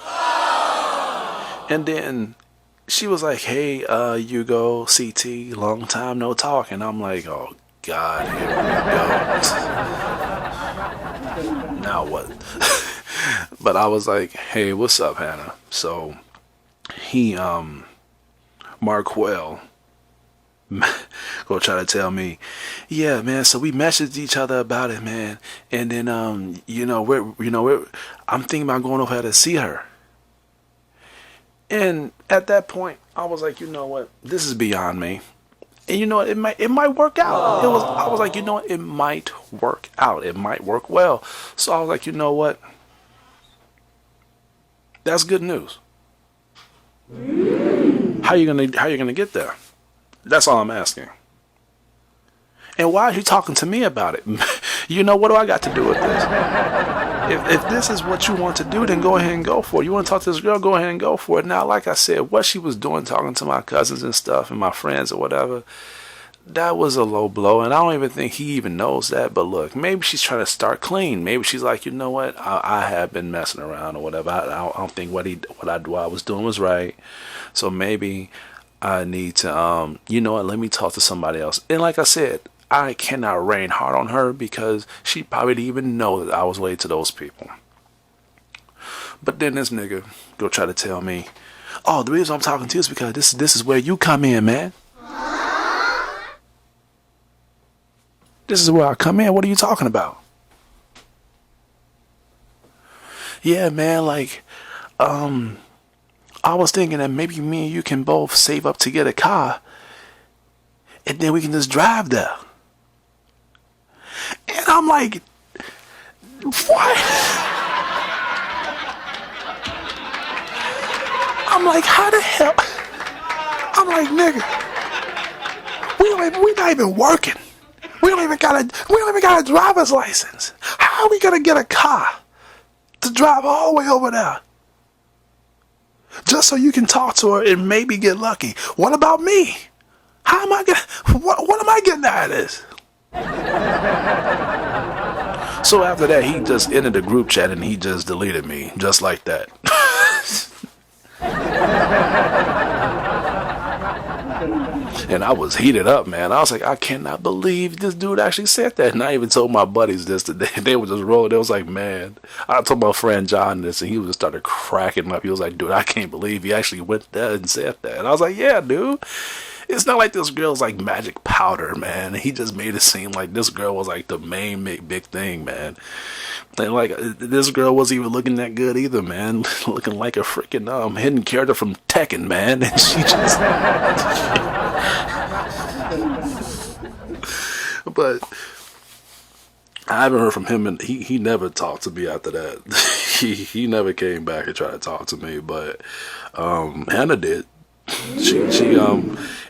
and then she was like, "Hey, Hugo, CT, long time no talk." And I'm like, "Oh God, here we go." Now what? But I was like, "Hey, what's up, Hannah?" So he Marquel go try to tell me, yeah, man, so we messaged each other about it, man, and then I'm thinking about going over there to see her. And at that point I was like, you know what, this is beyond me. And you know what, it might work out. I was like, you know what, it might work out, it might work well. So I was like, you know what, that's good news. How you gonna get there? That's all I'm asking. And why are you talking to me about it? You know, what do I got to do with this? If this is what you want to do, then go ahead and go for it. You want to talk to this girl, go ahead and go for it. Now, like I said, what she was doing, talking to my cousins and stuff and my friends or whatever, that was a low blow. And I don't even think he even knows that. But look, maybe she's trying to start clean. Maybe she's like, you know what? I have been messing around or whatever. I don't think what I was doing was right. So maybe I need to, you know what, let me talk to somebody else. And like I said, I cannot rain hard on her because she probably didn't even know that I was related to those people. But then this nigga go try to tell me, oh, the reason I'm talking to you is because this is where you come in, man. This is where I come in. What are you talking about? Yeah, man, like, I was thinking that maybe me and you can both save up to get a car, and then we can just drive there. And I'm like, what? I'm like, how the hell? I'm like, nigga, we not even working. We don't even got a driver's license. How are we gonna get a car to drive all the way over there? Just so you can talk to her and maybe get lucky. What about me? How am I gonna, what am I getting out of this? So after that, he just ended the group chat and he just deleted me, just like that. And I was heated up, man. I was like, I cannot believe this dude actually said that. And I even told my buddies this today. They were just rolling. They was like, man. I told my friend John this, and he just started cracking up. He was like, dude, I can't believe he actually went there and said that. And I was like, yeah, dude. It's not like this girl's like magic powder, man. He just made it seem like this girl was like the main big thing, man. And like this girl wasn't even looking that good either, man. Looking like a freaking hidden character from Tekken, man. And she just but I haven't heard from him, and he never talked to me after that. he never came back and tried to talk to me, but Hannah did. She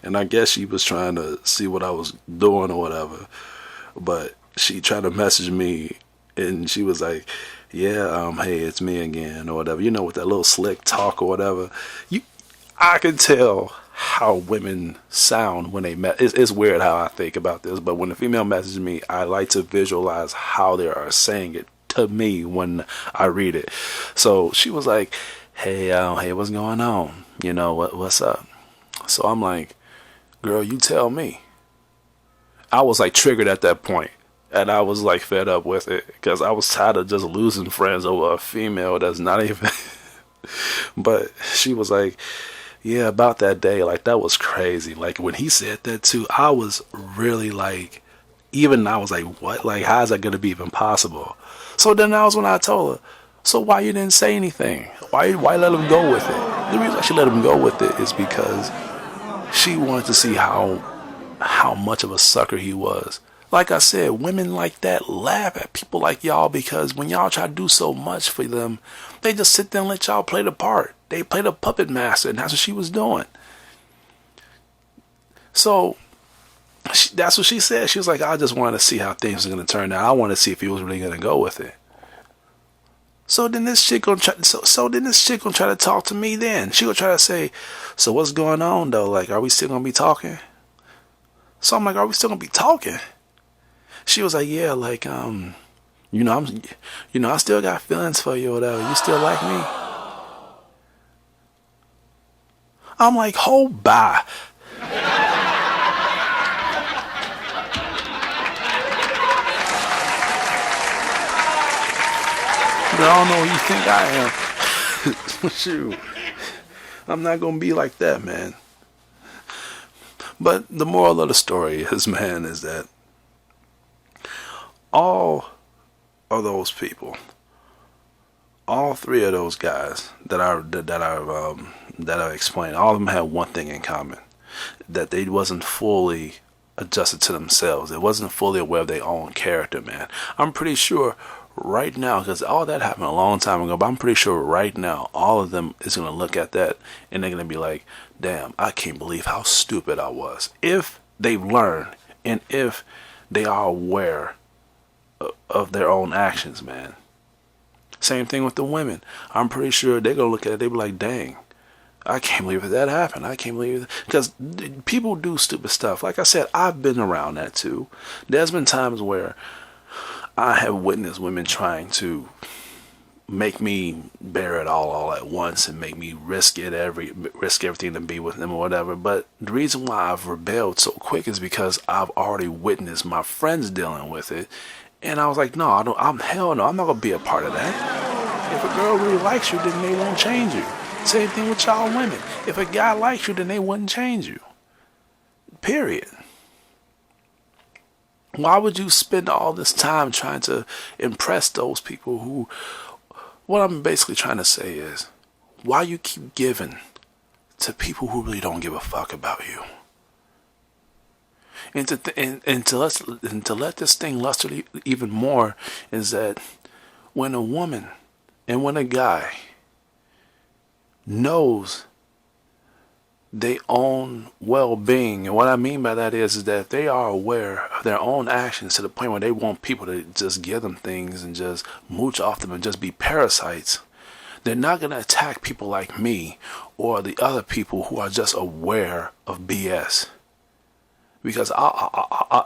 and I guess she was trying to see what I was doing or whatever, but she tried to message me and she was like, yeah, hey, it's me again or whatever, with that little slick talk or whatever. I can tell how women sound when they it's weird how I think about this, but when a female messages me, I like to visualize how they are saying it to me when I read it. So she was like, hey, what's going on? What's up? So I'm like, girl, you tell me. I was like triggered at that point, and I was like fed up with it because I was tired of just losing friends over a female that's not even. But she was like, yeah, about that day, like that was crazy. Like when he said that too, I was really like, even I was like, what? Like, how is that gonna be even possible? So then that was when I told her, so why you didn't say anything? Why let him go with it? The reason she let him go with it is because she wanted to see how much of a sucker he was. Like I said, women like that laugh at people like y'all because when y'all try to do so much for them, they just sit there and let y'all play the part. They play the puppet master, and that's what she was doing. So that's what she said. She was like, I just wanted to see how things are going to turn out. I wanted to see if he was really going to go with it. So then this chick gonna try. So then this chick gonna try to talk to me. Then she gonna try to say, "So what's going on though? Like, are we still gonna be talking?" So I'm like, "Are we still gonna be talking?" She was like, "Yeah, like, I still got feelings for you or whatever. You still like me?" I'm like, "Hold by." I don't know who you think I am. Shoot. I'm not going to be like that, man. But the moral of the story is, man, is that all of those people, all three of those guys that I've explained, all of them had one thing in common: that they wasn't fully adjusted to themselves. They wasn't fully aware of their own character, man. I'm pretty sure right now, because all that happened a long time ago, but I'm pretty sure right now all of them is going to look at that and they're going to be like, damn, I can't believe how stupid I was. If they've learned and if they are aware of their own actions, man. Same thing with the women. I'm pretty sure they're going to look at it, they be like, dang, I can't believe that happened. I can't believe it. Because people do stupid stuff. Like I said, I've been around that too. There's been times where I have witnessed women trying to make me bear it all at once and make me risk everything to be with them or whatever. But the reason why I've rebelled so quick is because I've already witnessed my friends dealing with it, and I was like, no, hell no, I'm not gonna be a part of that. If a girl really likes you, then they won't change you. Same thing with y'all women. If a guy likes you, then they wouldn't change you. Period. Why would you spend all this time trying to impress those people who, what I'm basically trying to say is, Why you keep giving to people who really don't give a fuck about you? And to let this thing luster even more is that when a woman and when a guy knows their own well-being, and what I mean by that is that if they are aware of their own actions to the point where they want people to just give them things and just mooch off them and just be parasites, they're not going to attack people like me or the other people who are just aware of BS. Because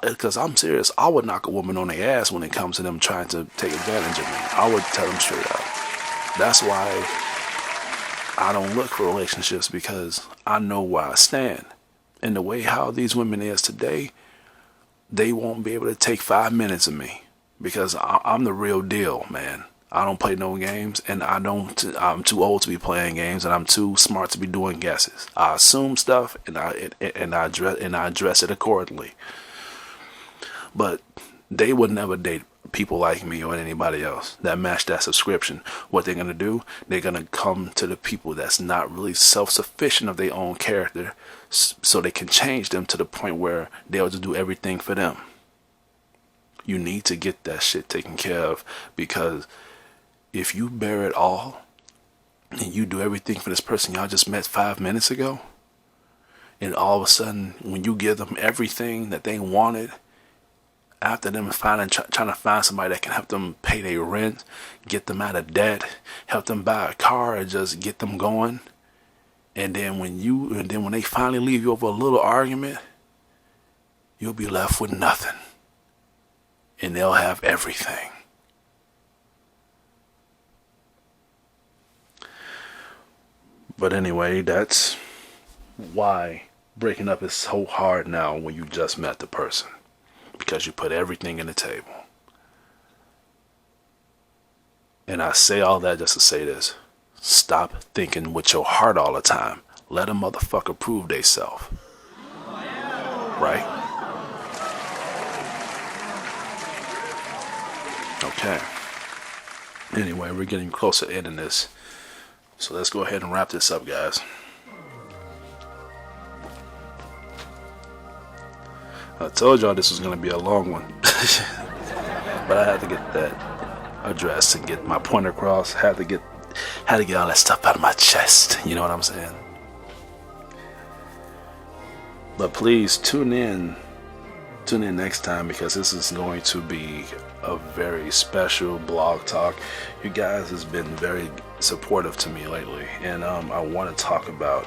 because I'm serious, I would knock a woman on their ass when it comes to them trying to take advantage of me. I would tell them straight up. That's why I don't look for relationships, because I know where I stand. And the way how these women is today, they won't be able to take 5 minutes of me, because I'm the real deal, man. I don't play no games, and I'm too old to be playing games, and I'm too smart to be doing guesses. I assume stuff, and I address it accordingly. But they would never date people like me or anybody else that match that subscription. What they're gonna do, they're gonna come to the people that's not really self-sufficient of their own character, so they can change them to the point where they'll just do everything for them. You need to get that shit taken care of, because if you bear it all and you do everything for this person y'all just met 5 minutes ago, and all of a sudden when you give them everything that they wanted, after them trying to find somebody that can help them pay their rent, get them out of debt, help them buy a car, and just get them going, and then when they finally leave you over a little argument, you'll be left with nothing, and they'll have everything. But anyway, that's why breaking up is so hard now when you just met the person, because you put everything in the table. And I say all that just to say this: stop thinking with your heart all the time. Let a motherfucker prove they self. Right? Okay. Anyway, we're getting close to ending this, so let's go ahead and wrap this up, guys. I told y'all this was going to be a long one. But I had to get that addressed and get my point across. Had to get all that stuff out of my chest. You know what I'm saying? But please tune in next time, because this is going to be a very special blog talk. You guys has been very supportive to me lately, and I want to talk about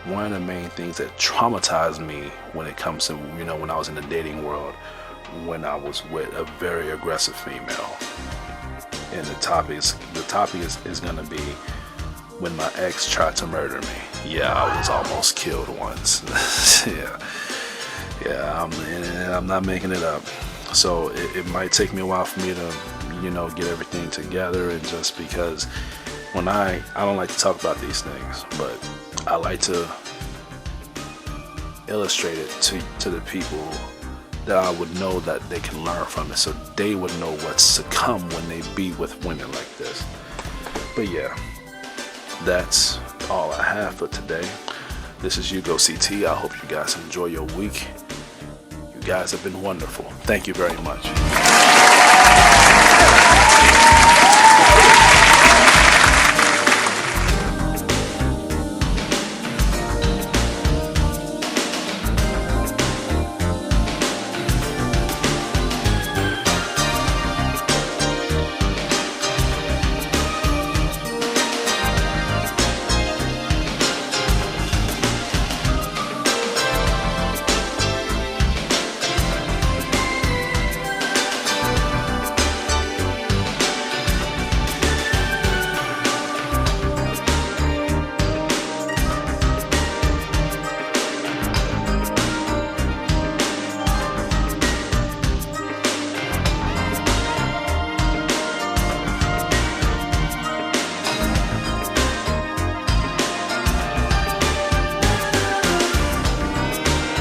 one of the main things that traumatized me when it comes to, when I was in the dating world, when I was with a very aggressive female. And the topic is going to be when my ex tried to murder me. Yeah, I was almost killed once. Yeah, I'm not making it up. So it might take me a while for me to, get everything together, and just because when I don't like to talk about these things, but I like to illustrate it to the people that I would know that they can learn from it, so they would know what's to come when they be with women like this. But yeah, that's all I have for today. This is Hugo CT. I hope you guys enjoy your week. You guys have been wonderful. Thank you very much.